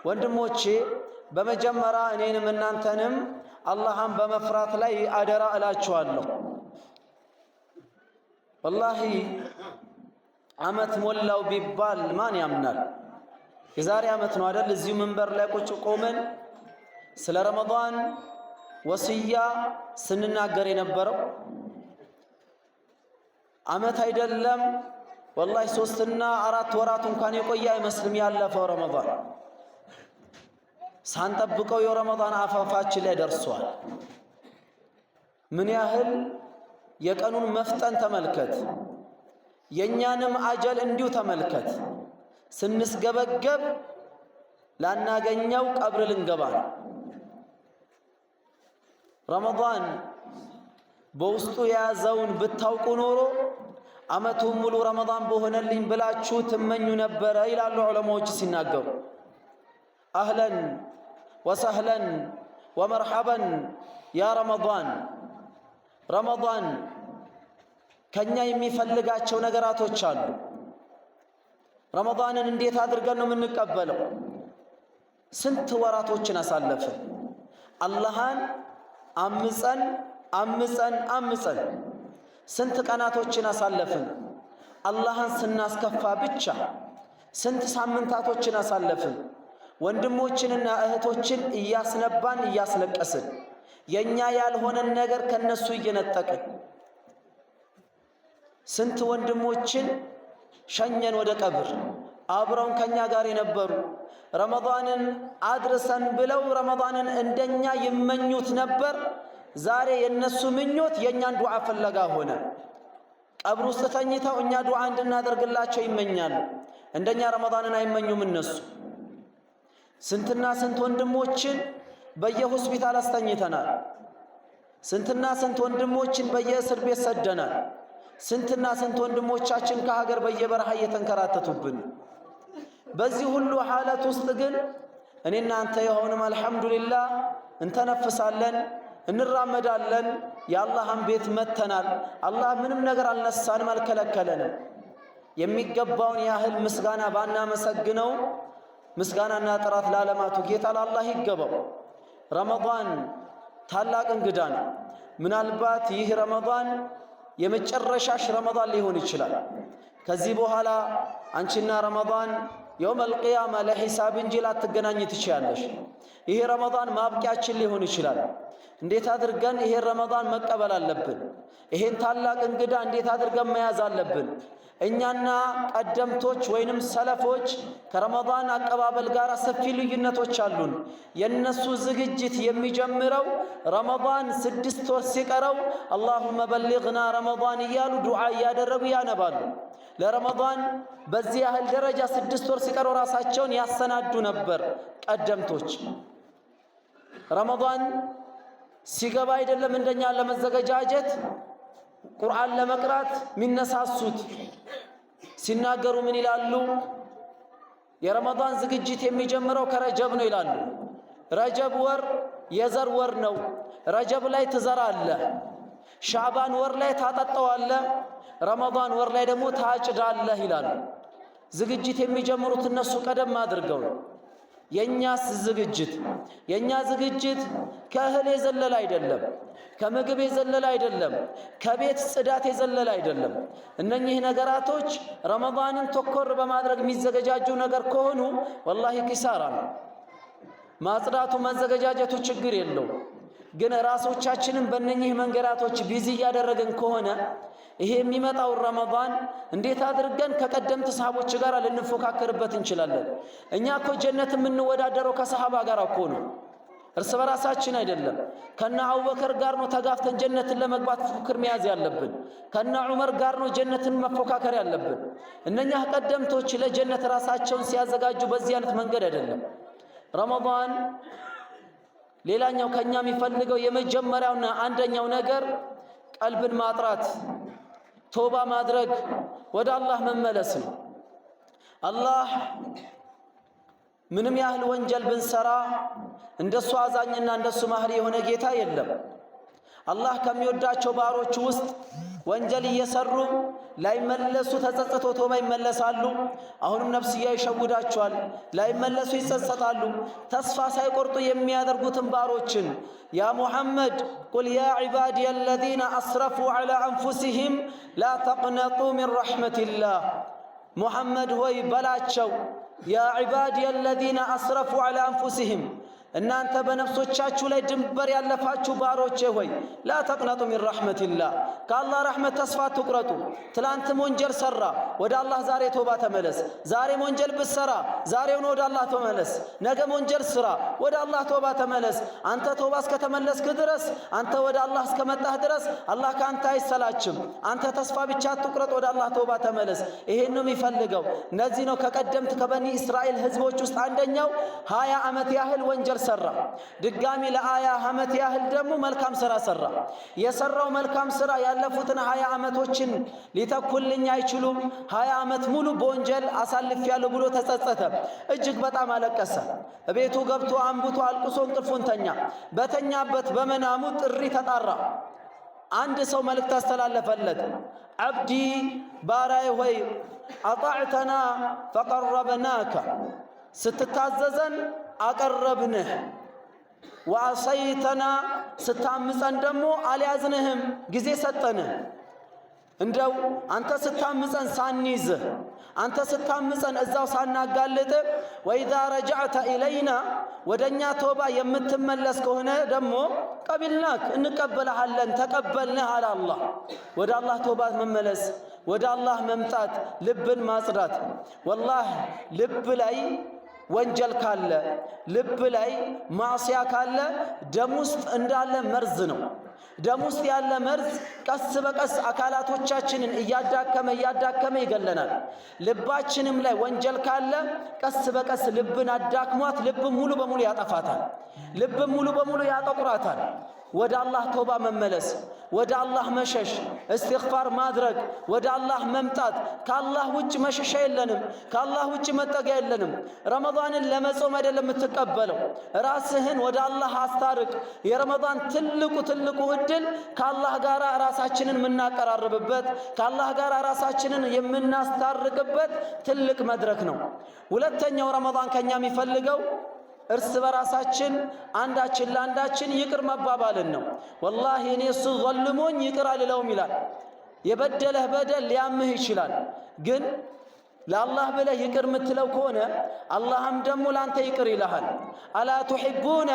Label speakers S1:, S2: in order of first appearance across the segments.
S1: ወንድሞቼ በመጀመሪያ እኔንም እናንተንም አላህን በመፍራት ላይ አደራ እላችኋለሁ። ወላሂ ዓመት ሞላው ቢባል ማን ያምናል? የዛሬ ዓመት ነው አይደል እዚሁ መንበር ላይ ቁጭ ቆመን ስለ ረመዳን ወስያ ስንናገር የነበረው። ዓመት አይደለም ወላሂ 3 እና 4 ወራት እንኳን የቆየ አይመስልም ያለፈው ረመዳን። ሳንጠብቀው የረመዳን አፋፋችን ላይ ደርሷል። ምን ያህል የቀኑን መፍጠን ተመልከት፣ የኛንም አጀል እንዲሁ ተመልከት። ስንስገበገብ ላናገኘው ቀብር ልንገባ ነው። ረመዳን በውስጡ የያዘውን ብታውቁ ኖሮ ዓመቱን ሙሉ ረመዳን በሆነልኝ ብላችሁ ትመኙ ነበረ ይላሉ ዑለማዎች ሲናገሩ። አህለን ወሰህለን ወመርሐበን ያ ረመዳን። ረመዳን ከኛ የሚፈልጋቸው ነገራቶች አሉ። ረመዳንን እንዴት አድርገን ነው የምንቀበለው? ስንት ወራቶችን አሳለፍን አላህን አምፀን ስንት ቀናቶችን አሳለፍን አላህን ስናስከፋ ብቻ። ስንት ሳምንታቶችን አሳለፍን ወንድሞችንና እህቶችን እያስነባን እያስለቀስን፣ የኛ ያልሆነን ነገር ከነሱ እየነጠቅን። ስንት ወንድሞችን ሸኘን ወደ ቀብር፣ አብረውን ከኛ ጋር የነበሩ ረመዳንን አድርሰን ብለው ረመዳንን እንደኛ ይመኙት ነበር። ዛሬ የነሱ ምኞት የኛን ዱዓ ፍለጋ ሆነ። ቀብር ውስጥ ተኝተው እኛ ዱዓ እንድናደርግላቸው ይመኛሉ። እንደኛ ረመዳንን አይመኙም እነሱ። ስንትና ስንት ወንድሞችን በየሆስፒታል አስተኝተናል። ስንትና ስንት ወንድሞችን በየእስር ቤት ሰደናል። ስንትና ስንት ወንድሞቻችን ከሀገር በየበረሃ እየተንከራተቱብን። በዚህ ሁሉ ሐለት ውስጥ ግን እኔና አንተ የሆንም አልሐምዱሊላህ እንተነፍሳለን፣ እንራመዳለን። የአላህን ቤት መተናል። አላህ ምንም ነገር አልነሳንም፣ አልከለከለንም። የሚገባውን ያህል ምስጋና ባናመሰግነው ምስጋናና ጥራት ለዓለማቱ ጌታ ለአላህ ይገባው። ረመዳን ታላቅ እንግዳ ነው። ምናልባት ይህ ረመዳን የመጨረሻሽ ረመዳን ሊሆን ይችላል። ከዚህ በኋላ አንቺና ረመዳን የውመል ቂያማ ለሂሳብ እንጂ ላትገናኝ ትችያለሽ። ይሄ ረመዳን ማብቂያችን ሊሆን ይችላል። እንዴት አድርገን ይሄን ረመዳን መቀበል አለብን? ይሄን ታላቅ እንግዳ እንዴት አድርገን መያዝ አለብን? እኛና ቀደምቶች ወይንም ሰለፎች ከረመዳን አቀባበል ጋር ሰፊ ልዩነቶች አሉን። የነሱ ዝግጅት የሚጀምረው ረመዳን 6 ወር ሲቀረው አላሁመ በሊግና ረመዳን እያሉ ዱዓ እያደረጉ ያነባሉ። ለረመዳን በዚህ ያህል ደረጃ 6 ወር ሲቀረው ራሳቸውን ያሰናዱ ነበር ቀደምቶች። ረመዳን ሲገባ አይደለም እንደኛ ለመዘገጃጀት ቁርአን ለመቅራት ሚነሳሱት። ሲናገሩ ምን ይላሉ? የረመዳን ዝግጅት የሚጀምረው ከረጀብ ነው ይላሉ። ረጀብ ወር የዘር ወር ነው። ረጀብ ላይ ትዘራለህ፣ ሻዕባን ወር ላይ ታጠጣዋለህ፣ ረመዳን ወር ላይ ደግሞ ታጭዳለህ ይላሉ። ዝግጅት የሚጀምሩት እነሱ ቀደም አድርገው ነው። የኛስ ዝግጅት የኛ ዝግጅት ከእህል የዘለለ አይደለም፣ ከምግብ የዘለለ አይደለም፣ ከቤት ጽዳት የዘለለ አይደለም። እነኚህ ነገራቶች ረመዳንን ተኮር በማድረግ የሚዘገጃጁ ነገር ከሆኑ ወላሂ ኪሳራ ነው። ማጽዳቱ መዘገጃጀቱ ችግር የለው፣ ግን ራሶቻችንን በእነኚህ መንገራቶች ቢዚ እያደረግን ከሆነ ይሄ የሚመጣው ረመዳን እንዴት አድርገን ከቀደምት ሰሃቦች ጋር ልንፎካከርበት እንችላለን? እኛ እኮ ጀነት የምንወዳደረው ከሰሃባ ጋር እኮ ነው፣ እርስ በራሳችን አይደለም። ከነ አቡበከር ጋር ነው ተጋፍተን ጀነትን ለመግባት ፉክክር መያዝ ያለብን። ከነ ዑመር ጋር ነው ጀነትን መፎካከር ያለብን። እነኛ ቀደምቶች ለጀነት ራሳቸውን ሲያዘጋጁ በዚህ አይነት መንገድ አይደለም። ረመዳን ሌላኛው ከኛ የሚፈልገው የመጀመሪያውና አንደኛው ነገር ቀልብን ማጥራት፣ ቶባ ማድረግ፣ ወደ አላህ መመለስ ነው። አላህ ምንም ያህል ወንጀል ብንሰራ እንደሱ አዛኝና እንደሱ ማህሪ የሆነ ጌታ የለም። አላህ ከሚወዳቸው ባሮች ውስጥ ወንጀል እየሰሩ ላይመለሱ ተጸጽቶ ተውባ ይመለሳሉ። አሁንም ነፍስያ ይሸውዳቸዋል፣ ላይመለሱ ይጸጸታሉ። ተስፋ ሳይቆርጡ የሚያደርጉትን ባሮችን ያ ሙሐመድ ቁል ያ ዒባዲየ አለዚነ አስረፉ ዐላ አንፉሲሂም ላ ተቅነጡ ሚን ረሕመቲላህ ሙሐመድ ሆይ በላቸው ያ ዒባዲየ አለዚነ አስረፉ ዐላ አንፉሲሂም እናንተ በነፍሶቻችሁ ላይ ድንበር ያለፋችሁ ባሮቼ ሆይ ላ ተቅነጡ ሚን ረሕመቲላህ ከአላህ ረሕመት ተስፋ አትቁረጡ። ትላንትም ወንጀል ሰራ፣ ወደ አላህ ዛሬ ተውባ ተመለስ። ዛሬም ወንጀል ብትሰራ ዛሬውን ወደ አላህ ተመለስ። ነገም ወንጀል ስራ፣ ወደ አላህ ተውባ ተመለስ። አንተ ተውባ እስከተመለስክ ድረስ፣ አንተ ወደ አላህ እስከመጣህ ድረስ አላህ ከአንተ አይሰላችም። አንተ ተስፋ ብቻ አትቁረጥ፣ ወደ አላህ ተውባ ተመለስ። ይሄን ነው የሚፈልገው። እነዚህ ነው ከቀደምት ከበኒ እስራኤል ህዝቦች ውስጥ አንደኛው 20 ዓመት ያህል ወንጀል ሰራ። ድጋሚ ለ20 ዓመት ያህል ደግሞ መልካም ስራ ሰራ። የሰራው መልካም ስራ ያለፉትን 20 ዓመቶችን ሊተኩልኝ አይችሉም፣ 20 ዓመት ሙሉ በወንጀል አሳልፌያለሁ ብሎ ተጸጸተ። እጅግ በጣም አለቀሰ። ቤቱ ገብቶ አንብቶ አልቅሶ እንቅልፉን ተኛ። በተኛበት በመናሙ ጥሪ ተጣራ። አንድ ሰው መልእክት አስተላለፈለት። አብዲ ባራይ ሆይ አጣዕተና ፈቀረብናከ ስትታዘዘን አቀረብንህ፣ ወአሰይተና ስታምፀን ደግሞ አልያዝንህም ጊዜ ሰጠንህ። እንደው አንተ ስታምፀን ሳንይዝህ፣ አንተ ስታምፀን እዛው ሳናጋልጥ፣ ወኢዛ ረጃዕተ ኢለይና ወደኛ ተውባ የምትመለስ ከሆነ ደግሞ ቀቢልናክ እንቀበልሃለን ተቀበልንህ አለ አላህ። ወደ አላህ ተውባ መመለስ፣ ወደ አላህ መምጣት፣ ልብን ማጽዳት። ወላህ ልብ ላይ ወንጀል ካለ፣ ልብ ላይ ማዕሲያ ካለ ደም ውስጥ እንዳለ መርዝ ነው። ደም ውስጥ ያለ መርዝ ቀስ በቀስ አካላቶቻችንን እያዳከመ ይገለናል። ልባችንም ላይ ወንጀል ካለ ቀስ በቀስ ልብን አዳክሟት ልብን ሙሉ በሙሉ ያጠፋታል። ልብን ሙሉ በሙሉ ያጠቁራታል። ወደ አላህ ተውባ መመለስ፣ ወደ አላህ መሸሽ፣ እስትግፋር ማድረግ፣ ወደ አላህ መምጣት። ከአላህ ውጭ መሸሻ የለንም፣ ከአላህ ውጭ መጠጊያ የለንም። ረመዳንን ለመጾም አይደለም የምትቀበለው፣ ራስህን ወደ አላህ አስታርቅ። የረመዳን ትልቁ እድል ከአላህ ጋር ራሳችንን የምናቀራርብበት፣ ከአላህ ጋር ራሳችንን የምናስታርቅበት ትልቅ መድረክ ነው። ሁለተኛው ረመዳን ከኛ የሚፈልገው እርስ በራሳችን አንዳችን ለአንዳችን ይቅር መባባልን ነው። ወላሂ እኔ እሱ ዘልሞኝ ይቅር አልለውም ይላል። የበደለህ በደል ሊያምህ ይችላል፣ ግን ለአላህ ብለህ ይቅር የምትለው ከሆነ አላህም ደግሞ ላንተ ይቅር ይልሃል። አላ ቱሒቡነ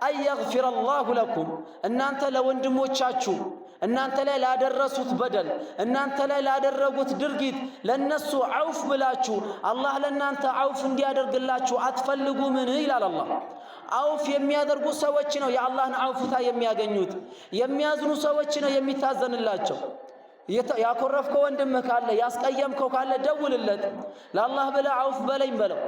S1: አን የግፊረ አላሁ ለኩም እናንተ ለወንድሞቻችሁ እናንተ ላይ ላደረሱት በደል እናንተ ላይ ላደረጉት ድርጊት ለነሱ ዐውፍ ብላችሁ አላህ ለናንተ ዐውፍ እንዲያደርግላችሁ አትፈልጉምን ይላል አላህ። ዐውፍ የሚያደርጉ ሰዎች ነው የአላህን ዐውፍታ የሚያገኙት። የሚያዝኑ ሰዎች ነው የሚታዘንላቸው። ያኮረፍከው ወንድምህ ካለ ያስቀየምከው ካለ ደውልለት፣ ለአላህ ብለህ ዐውፍ በለኝ በለው።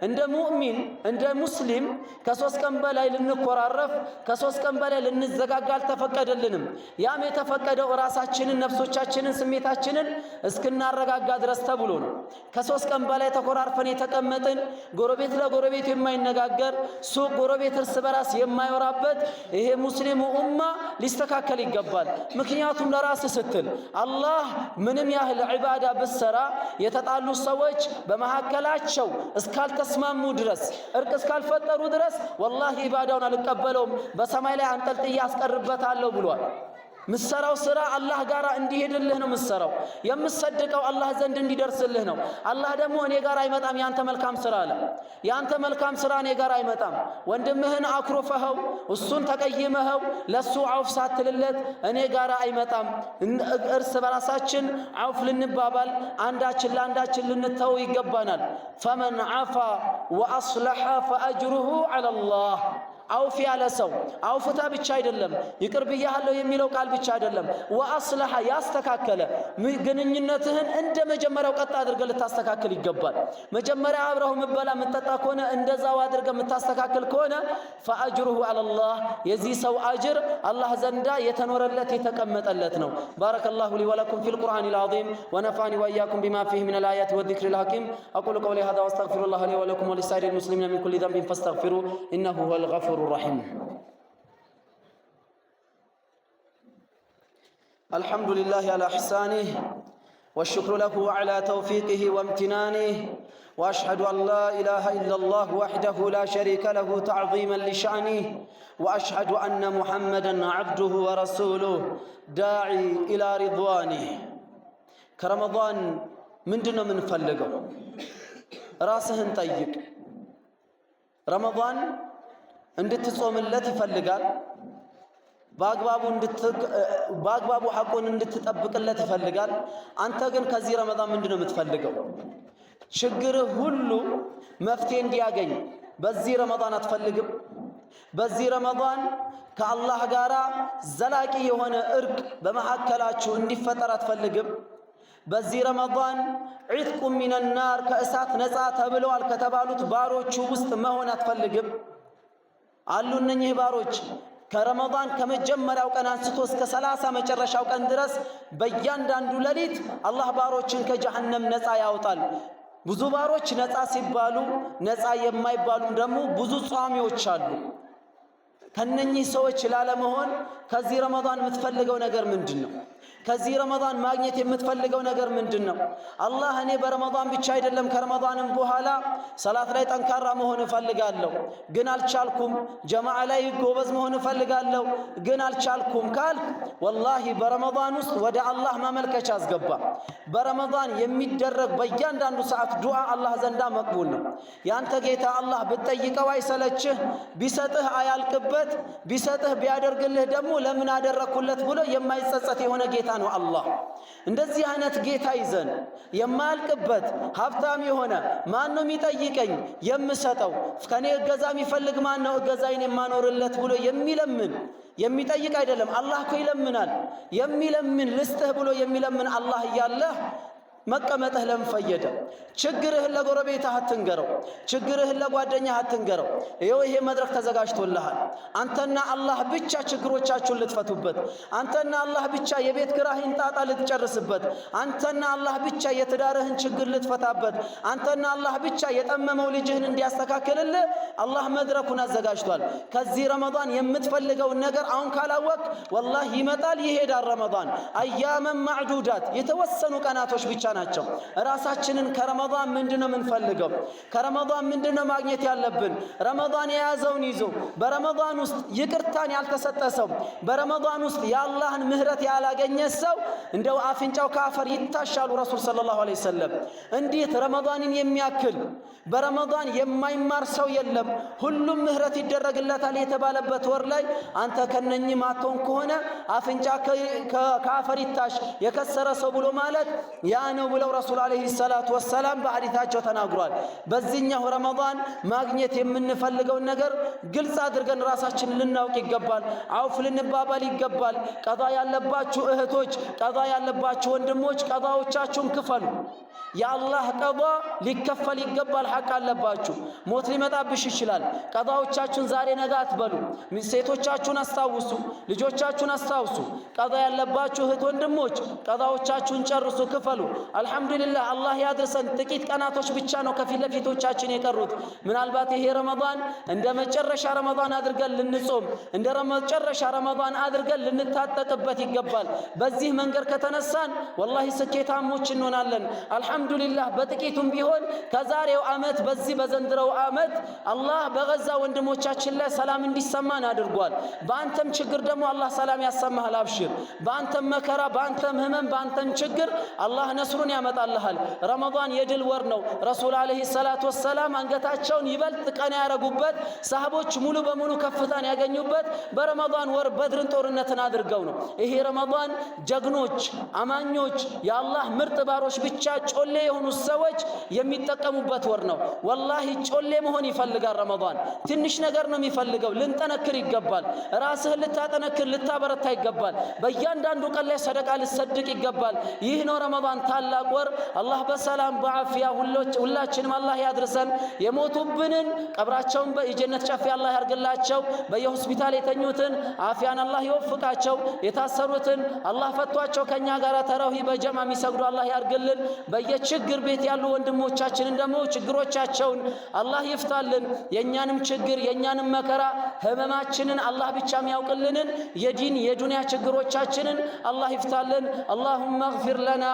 S1: እንደ ሙእሚን እንደ ሙስሊም ከ3 ቀን በላይ ልንኮራረፍ ከ3 ቀን በላይ ልንዘጋጋ አልተፈቀደልንም። ያም የተፈቀደው ራሳችንን ነፍሶቻችንን ስሜታችንን እስክናረጋጋ ድረስ ተብሎ ነው። ከ3 ቀን በላይ ተኮራርፈን የተቀመጥን ጎረቤት ለጎረቤት የማይነጋገር ሱቅ ጎረቤት እርስ በራስ የማይወራበት ይሄ ሙስሊሙ ኡማ ሊስተካከል ይገባል። ምክንያቱም ለራስ ስትል አላህ ምንም ያህል ዒባዳ ብሰራ የተጣሉ ሰዎች በመካከላቸው እስካልተስማሙ ድረስ እርቅ እስካልፈጠሩ ድረስ ወላሂ ዒባዳውን አልቀበለውም በሰማይ ላይ አንጠልጥዬ አስቀርበታለሁ ብሏል። ምሰራው ስራ አላህ ጋር እንዲሄድልህ ነው ምሰራው። የምሰድቀው አላህ ዘንድ እንዲደርስልህ ነው። አላህ ደግሞ እኔ ጋር አይመጣም ያንተ መልካም ስራ አለ። ያንተ መልካም ስራ እኔ ጋር አይመጣም። ወንድምህን አኩርፈኸው እሱን ተቀይመኸው ለሱ ዐውፍ ሳትልለት እኔ ጋር አይመጣም። እርስ በራሳችን ዐውፍ ልንባባል አንዳችን ለአንዳችን ልንተው ይገባናል። ፈመን ዐፋ ወአስለሐ ፈአጅሩሁ ዐለላህ። ዐውፍ ያለ ሰው ዐውፍታ ብቻ አይደለም፣ ይቅር ብያለሁ የሚለው ቃል ብቻ አይደለም። ወአስለሐ ያስተካከለ ግንኙነትህን እንደ መጀመሪያው ቀጥ አድርገህ ልታስተካክል ይገባል። መጀመሪያ አብረው ምበላ ምጠጣ ከሆነ እንደዛው አድርገህ የምታስተካክል ከሆነ ፈአጅሩሁ ዐለላህ የዚህ ሰው አጅር አላህ ዘንዳ የተኖረለት የተቀመጠለት ነው። ባረከላሁ ሊ ወለኩም ፊል ቁርአኒል ዐዚም ወነፋኒ ወኢያኩም ቢማ ፊሂ ሚነል አያቲ ወዚክሪል ሐኪም አቁሉ ቀውሊ ሃዛ ወአስተግፊሩላህ ሊ ወለኩም ወሊሳኢሪል ሙስሊሚና ሚን ኩሊ ዘንቢን ፈስተግፊሩ ኢነሁ ሁወል ገፉር الرحيم الحمد لله على إحسانه والشكر له على توفيقه وامتنانه وأشهد أن لا إله إلا الله وحده لا شريك له تعظيما لشأنه وأشهد أن محمدًا عبده ورسوله داعي إلى رضوانه كرمضان من دون من فلقه راسهن طيق رمضان عند تصوم التي فلقال باغبابو حقون እንድትጠብቅለት ይፈልጋል አንተ ግን ከዚህ ረመዳን ምንድነው የምትፈልገው ችግርህ ሁሉ መፍትሄ እንዲያገኝ በዚህ ረመዳን አትፈልግም በዚህ ረመዳን ከአላህ ጋራ ዘላቂ የሆነ እርቅ በመሐከላችሁ እንዲፈጠር አትፈልግም በዚህ ረመዳን ዒትቁ ሚን النار ከእሳት ነፃ ተብለዋል ከተባሉት ባሮቹ ውስጥ መሆን አትፈልግም አሉ እነኚህ ባሮች ከረመዳን ከመጀመሪያው ቀን አንስቶ እስከ 30 መጨረሻው ቀን ድረስ በእያንዳንዱ ሌሊት አላህ ባሮችን ከጀሃነም ነፃ ያወጣል ብዙ ባሮች ነፃ ሲባሉ ነፃ የማይባሉም ደግሞ ብዙ ጿሚዎች አሉ ከነኚህ ሰዎች ላለመሆን ከዚህ ረመዳን የምትፈልገው ነገር ምንድነው ከዚህ ረመዳን ማግኘት የምትፈልገው ነገር ምንድነው አላህ እኔ በረመዳን ብቻ አይደለም ከረመዳንም በኋላ ሰላት ላይ ጠንካራ መሆን እፈልጋለሁ ግን አልቻልኩም ጀማዓ ላይ ጎበዝ መሆን እፈልጋለሁ ግን አልቻልኩም ካልክ ወላሂ በረመዳን ውስጥ ወደ አላህ ማመልከቻ አስገባ በረመዳን የሚደረግ በእያንዳንዱ ሰዓት ዱዓ አላህ ዘንዳ መቅቡል ነው ያንተ ጌታ አላህ ብትጠይቀው አይሰለችህ ቢሰጥህ አያልቅበት ቢሰጥህ ቢያደርግልህ ደግሞ ለምን አደረኩለት ብሎ የማይጸጸት የሆነ ጌታ ነው አላህ እንደዚህ አይነት ጌታ ይዘን የማያልቅበት ሀብታም የሆነ ማን ነው የሚጠይቀኝ የምሰጠው ከኔ እገዛ የሚፈልግ ማን ነው እገዛዬን የማኖርለት ብሎ የሚለምን የሚጠይቅ አይደለም አላህ እኮ ይለምናል የሚለምን ልስጥህ ብሎ የሚለምን አላህ እያለህ መቀመጥህ ለምፈየደ ችግርህን ለጎረቤትህ አትንገረው ችግርህን ለጓደኛህ አትንገረው ይሄ መድረክ ተዘጋጅቶልሃል አንተና አላህ ብቻ ችግሮቻችሁን ልትፈቱበት አንተና አላህ ብቻ የቤት ኪራይን ጣጣ ልትጨርስበት አንተና አላህ ብቻ የትዳርህን ችግር ልትፈታበት አንተና አላህ ብቻ የጠመመው ልጅህን እንዲያስተካክልልህ አላህ መድረኩን አዘጋጅቷል ከዚህ ረመዳን የምትፈልገው ነገር አሁን ካላወቅ ወላሂ ይመጣል ይሄዳል ረመዳን አያመን ማዕዱዳት የተወሰኑ ቀናቶች ብቻ ናቸው ራሳችንን ከረመዳን ምንድነው የምንፈልገው ከረመዳን ምንድነው ማግኘት ያለብን ረመዳን የያዘውን ይዞ በረመዳን ውስጥ ይቅርታን ያልተሰጠ ሰው በረመዳን ውስጥ የአላህን ምህረት ያላገኘ ሰው እንደው አፍንጫው ካፈር ይታሻሉ ረሱል ሰለላሁ ዐለይሂ ወሰለም እንዴት ረመዳንን የሚያክል በረመዳን የማይማር ሰው የለም ሁሉም ምህረት ይደረግለታል የተባለበት ወር ላይ አንተ ከነኝ ማቶን ከሆነ አፍንጫ ካፈር ይታሽ የከሰረ ሰው ብሎ ማለት ያ ነው ብለው ረሱል አለይሂ ሰላቱ ወሰለም በሐዲታቸው ተናግሯል በዚህኛው ረመዳን ማግኘት የምንፈልገው ነገር ግልጽ አድርገን ራሳችንን ልናውቅ ይገባል አውፍ ልንባባል ይገባል ቀዳ ያለባችሁ እህቶች ቀዳ ያለባችሁ ወንድሞች ቀዳዎቻችሁን ክፈሉ የአላህ ቀዳ ሊከፈል ይገባል ሐቅ አለባችሁ ሞት ሊመጣብሽ ይችላል ቀዳዎቻችሁን ዛሬ ነገ አትበሉ ሴቶቻችሁን አስታውሱ ልጆቻችሁን አስታውሱ ቀዳ ያለባችሁ እህት ወንድሞች ቀዳዎቻችሁን ጨርሱ ክፈሉ አልহামዱሊላህ አላህ ያድርሰን ጥቂት ቀናቶች ብቻ ነው ከፊት ለፊቶቻችን የቀሩት ምናልባት ይሄ ረመዳን እንደ መጨረሻ ረመዳን አድርገን ልንጾም እንደ መጨረሻ ረመዳን አድርገን ልንታጠቅበት ይገባል በዚህ መንገድ ከተነሳን ወላሂ ስኬታሞች እንሆናለን አልহামዱሊላህ በጥቂቱም ቢሆን ከዛሬው አመት በዚህ በዘንድሮው አመት አላህ በገዛ ወንድሞቻችን ላይ ሰላም እንዲሰማን አድርጓል በአንተም ችግር ደግሞ አላህ ሰላም ያሰማሃል አብሽር በአንተም መከራ በአንተም ህመም በአንተም ችግር አላህ ነስሩን ያመጣልሃል ረመዳን የድል ወር ነው ረሱል አለይሂ ሰላቱ ወሰለም አንገታቸውን ይበልጥ ቀና ያረጉበት ሰሃቦች ሙሉ በሙሉ ከፍታን ያገኙበት በረመዳን ወር በድርን ጦርነትን አድርገው ነው ይሄ ረመዳን ጀግኖች አማኞች የአላህ ምርጥ ባሮች ብቻ ጮሌ የሆኑ ሰዎች የሚጠቀሙበት ወር ነው ወላሂ ጮሌ መሆን ይፈልጋል ረመዳን ትንሽ ነገር ነው የሚፈልገው ልንጠነክር ይገባል ራስህን ልታጠነክር ልታበረታ ይገባል በእያንዳንዱ ቀን ላይ ሰደቃ ልትሰድቅ ይገባል ይህ ነው ረመዳን ታላቅ ወር አላህ በሰላም በአፊያ ሁላችንም አላህ ያድርሰን የሞቱብንን ቀብራቸውን በጀነት ጨፌ አላህ ያርግላቸው በየሆስፒታል የተኙትን አፊያን አላህ ይወፍቃቸው የታሰሩትን አላህ ፈቷቸው ከኛ ጋር ተራዊ በጀማ የሚሰግዱ አላህ ያርግልን በየችግር ቤት ያሉ ወንድሞቻችንን ደግሞ ችግሮቻቸውን አላህ ይፍታልን የኛንም ችግር የኛንም መከራ ህመማችንን አላህ ብቻ የሚያውቅልንን የዲን የዱንያ ችግሮቻችንን አላህ ይፍታልን። አላሁመ እግፊር ለና